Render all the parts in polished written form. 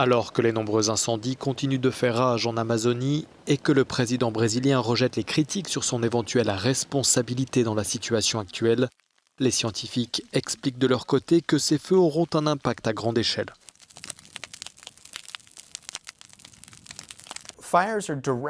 Alors que les nombreux incendies continuent de faire rage en Amazonie et que le président brésilien rejette les critiques sur son éventuelle responsabilité dans la situation actuelle, les scientifiques expliquent de leur côté que ces feux auront un impact à grande échelle.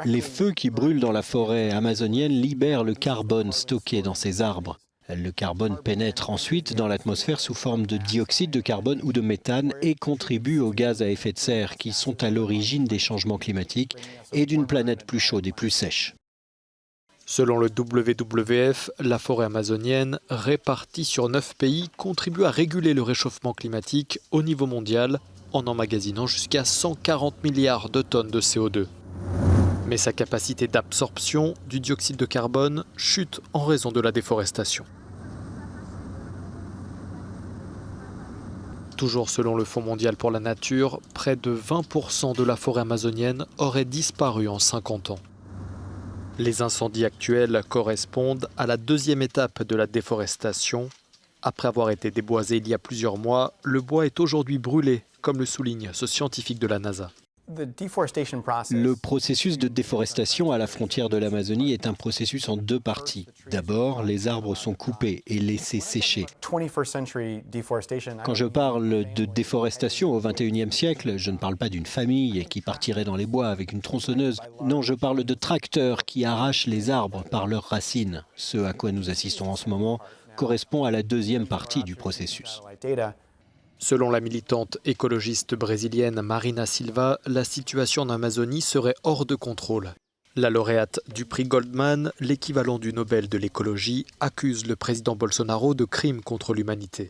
Les feux qui brûlent dans la forêt amazonienne libèrent le carbone stocké dans ces arbres. Le carbone pénètre ensuite dans l'atmosphère sous forme de dioxyde de carbone ou de méthane et contribue aux gaz à effet de serre qui sont à l'origine des changements climatiques et d'une planète plus chaude et plus sèche. Selon le WWF, la forêt amazonienne, répartie sur 9 pays, contribue à réguler le réchauffement climatique au niveau mondial en emmagasinant jusqu'à 140 milliards de tonnes de CO2. Mais sa capacité d'absorption du dioxyde de carbone chute en raison de la déforestation. Toujours selon le Fonds mondial pour la nature, près de 20% de la forêt amazonienne aurait disparu en 50 ans. Les incendies actuels correspondent à la deuxième étape de la déforestation. Après avoir été déboisé il y a plusieurs mois, le bois est aujourd'hui brûlé, comme le souligne ce scientifique de la NASA. Le processus de déforestation à la frontière de l'Amazonie est un processus en deux parties. D'abord, les arbres sont coupés et laissés sécher. Quand je parle de déforestation au XXIe siècle, je ne parle pas d'une famille qui partirait dans les bois avec une tronçonneuse. Non, je parle de tracteurs qui arrachent les arbres par leurs racines. Ce à quoi nous assistons en ce moment correspond à la deuxième partie du processus. Selon la militante écologiste brésilienne Marina Silva, la situation en Amazonie serait hors de contrôle. La lauréate du prix Goldman, l'équivalent du Nobel de l'écologie, accuse le président Bolsonaro de crimes contre l'humanité.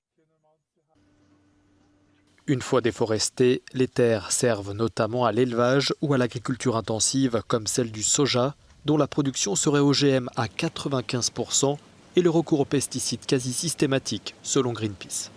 Une fois déforestées, les terres servent notamment à l'élevage ou à l'agriculture intensive comme celle du soja, dont la production serait OGM à 95% et le recours aux pesticides quasi systématique, selon Greenpeace.